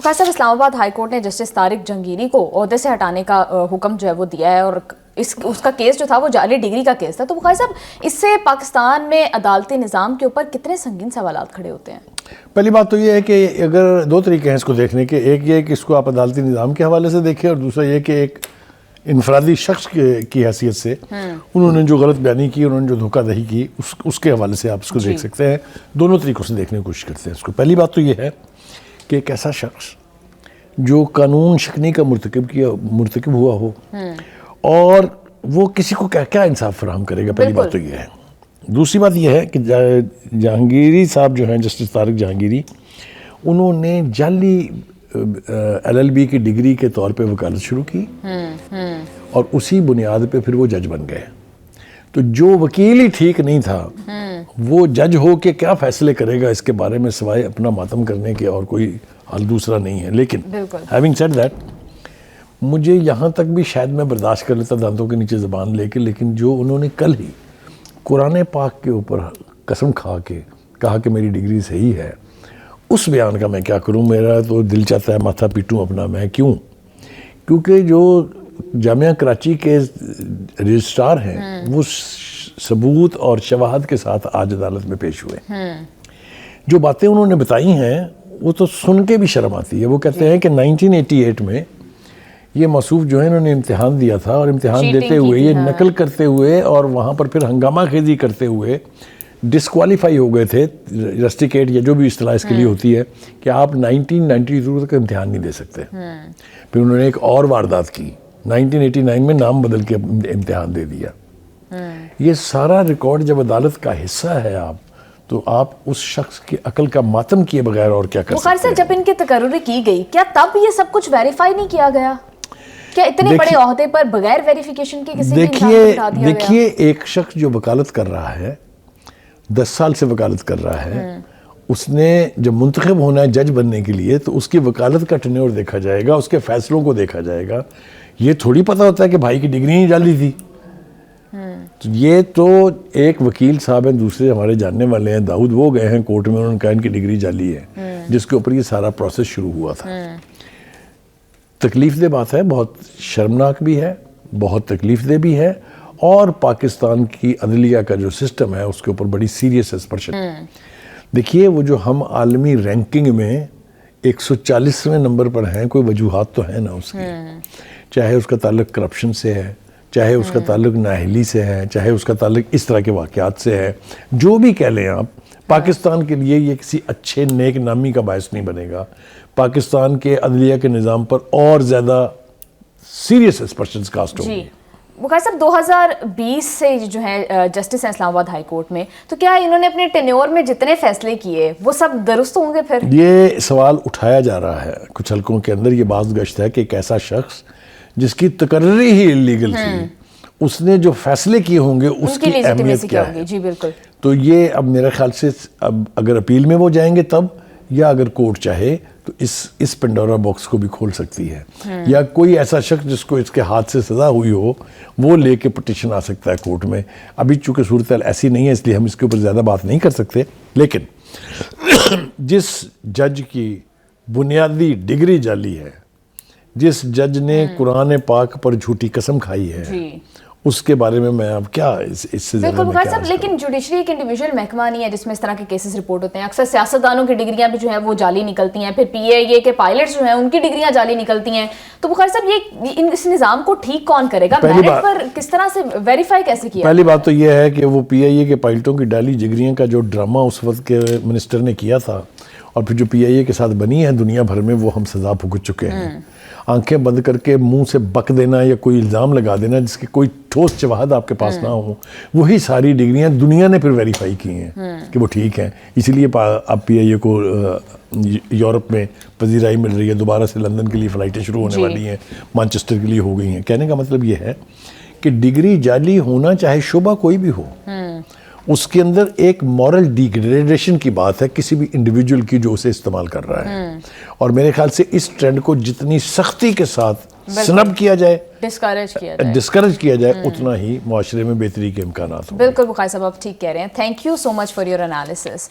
बुखार साहब, इस्लाम आबाद हाई कोर्ट ने जस्टिस तारिक जहांगीरी को ओहदे से हटाने का हुक्म जो है वो दिया है, और उसका केस जो था वो जाली डिग्री का केस था। तो बुखार साहब, इससे पाकिस्तान में अदालती निज़ाम के ऊपर कितने संगीन सवालात खड़े होते हैं? पहली बात तो ये है कि अगर दो तरीके हैं इसको देखने के, एक ये कि इसको आप अदालती निज़ाम के हवाले से देखें, और दूसरा ये कि एक इनफरादी शख्स की हैसियत से उन्होंने जो गलत बयानी की, उन्होंने जो धोखाधड़ी की, उसके हवाले से आप इसको देख सकते हैं। दोनों तरीक़ों से देखने की कोशिश करते हैं इसको। पहली बात तो ये है कि एक ऐसा शख्स जो कानून शिकनी का मुर्तकिब हुआ हो और वो किसी को क्या इंसाफ फराहम करेगा, पहली बात तो ये है। दूसरी बात ये है कि जहांगीरी साहब जो हैं, जस्टिस तारिक जहांगीरी, उन्होंने जाली LLB की डिग्री के तौर पे वकालत शुरू की और उसी बुनियाद पे फिर वो जज बन गए। तो जो वकील ही ठीक नहीं था, वो जज हो के क्या फैसले करेगा इसके बारे में सिवाय अपना मातम करने के और कोई हल दूसरा नहीं है। लेकिन हैविंग सेड दैट, मुझे यहाँ तक भी शायद मैं बर्दाश्त कर लेता दांतों के नीचे ज़बान लेके, लेकिन जो उन्होंने कल ही कुरान पाक के ऊपर कसम खा के कहा कि मेरी डिग्री सही है, उस बयान का मैं क्या करूं। मेरा तो दिल चाहता है माथा पीटूं अपना मैं। क्यों? क्योंकि जो जामिया कराची के रजिस्ट्रार हैं वो सबूत और शवाहद के साथ आज अदालत में पेश हुए। जो बातें उन्होंने बताई हैं वो तो सुन के भी शर्म आती है। वो कहते हैं कि 1988 में ये मसूफ जो है इन्होंने इम्तिहान दिया था, और इम्तिहान देते हुए ये नकल करते हुए और वहाँ पर फिर हंगामा खेजी करते हुए डिस्क्वालीफाई हो गए थे। रस्टिकेट या जो भी इस्तिलाह इसके लिए होती है कि आप 1992 तक इम्तिहान नहीं दे सकते। फिर उन्होंने एक और वारदात की, 1989 में नाम बदल के इम्तिहान दे दिया। ये सारा रिकॉर्ड जब अदालत का हिस्सा है तो आप उस शख्स की अकल का मातम किए बगैर और क्या कर सकते हैं? जब इनकी तकर्रुरी की गई, क्या तब ये सब कुछ वेरीफाई नहीं किया गया? क्या इतने बड़े ओहदे पर बगैर वेरिफिकेशन के किसी देखिए, एक शख्स जो वकालत कर रहा है, 10 साल से वकालत कर रहा है, उसने जब मुंतखब होना है जज बनने के लिए तो उसकी वकालत का टेन्योर देखा जाएगा, उसके फैसलों को देखा जाएगा। ये थोड़ी पता होता है कि भाई की डिग्री ही जाली थी। तो ये तो एक वकील साहब हैं, दूसरे हमारे जानने वाले हैं दाऊद, वो गए हैं कोर्ट में, उन्होंने कहा इनकी डिग्री जाली है, जिसके ऊपर ये सारा प्रोसेस शुरू हुआ था। तकलीफ दे बात है, बहुत शर्मनाक भी है, बहुत तकलीफ दे भी है, और पाकिस्तान की अदलिया का जो सिस्टम है उसके ऊपर बड़ी सीरियस एक्सपर्शन। देखिए, वो जो हम आलमी रैंकिंग में 140वें नंबर पर हैं, कोई वजूहात तो है ना उसकी। चाहे उसका ताल्लुक करप्शन से है, चाहे उसका ताल्लुक नाअहली से है, चाहे उसका ताल्लुक इस तरह के वाक़यात से है, जो भी कह लें आप, पाकिस्तान के लिए ये किसी अच्छे नेक नामी का बायस नहीं बनेगा। पाकिस्तान के अदलिया के निज़ाम पर और ज़्यादा सीरियस एक्सपर्शंस कास्ट होंगी। बुखार साहब, 2020 से जो है जस्टिस हैं इस्लामाबाद हाई कोर्ट में, तो क्या इन्होंने अपने टेन्योर में जितने फैसले किए वो सब दुरुस्त होंगे? फिर ये सवाल उठाया जा रहा है कुछ हलकों के अंदर। ये बात गश्त है कि एक ऐसा शख्स जिसकी तकर्री ही इलीगल थी, उसने जो फैसले किए होंगे उसकी अहमियत क्या है? जी बिल्कुल। तो ये अब मेरे ख्याल से अब अगर अपील में वो जाएंगे तब, या अगर कोर्ट चाहे तो इस पेंडोरा बॉक्स को भी खोल सकती है, या कोई ऐसा शख्स जिसको इसके हाथ से सजा हुई हो वो लेके पिटीशन आ सकता है कोर्ट में। अभी चूंकि सूरत ऐसी नहीं है इसलिए हम इसके ऊपर ज़्यादा बात नहीं कर सकते, लेकिन जिस जज की बुनियादी डिग्री जाली है, जिस जज ने कुरान पाक पर झूठी कसम खाई है, उसके बारे में मैं अब क्या इससे बिल्कुल बुखार साहब। लेकिन जुडिशरी एक इंडिविजुअल महकमा नहीं है जिसमें इस तरह के केसेस रिपोर्ट होते हैं। अक्सर सियासतदानों की डिग्रियां भी जो है वो जाली निकलती हैं, फिर PIA के पायलट्स जो हैं उनकी डिग्रियां जाली निकलती हैं। तो बुखार साहब, ये इस निज़ाम को ठीक कौन करेगा? मेरिट पर किस तरह से वेरीफाई कैसे किया? पहली बात तो ये है कि वो PIA के पायलटों की डाली डिग्रियां का जो ड्रामा उस वक्त के मिनिस्टर ने किया था, और फिर जो PIA के साथ बनी है दुनिया भर में, वो हम सजा भुगत चुके हैं। आंखें बंद करके मुंह से बक देना या कोई इल्ज़ाम लगा देना जिसकी कोई ठोस शवाहद आपके पास ना हो, वही सारी डिग्रियां दुनिया ने फिर वेरीफाई की हैं कि वो ठीक हैं। इसीलिए अब PIA को यूरोप में पजीराई मिल रही है, दोबारा से लंदन के लिए फ़्लाइटें शुरू होने वाली हैं, मैनचेस्टर के लिए हो गई हैं। कहने का मतलब ये है कि डिग्री जाली होना, चाहे शोबा कोई भी हो, उसके अंदर एक मॉरल डिग्रेडेशन की बात है किसी भी इंडिविजुअल की जो उसे इस्तेमाल कर रहा है। और मेरे ख्याल से इस ट्रेंड को जितनी सख्ती के साथ स्नब किया जाए, डिस्करेज किया जाए, उतना ही मुआशरे में बेहतरी के इम्कानात होंगे। बिल्कुल बुखारी साहब, आप ठीक कह रहे हैं। Thank you so much for your analysis.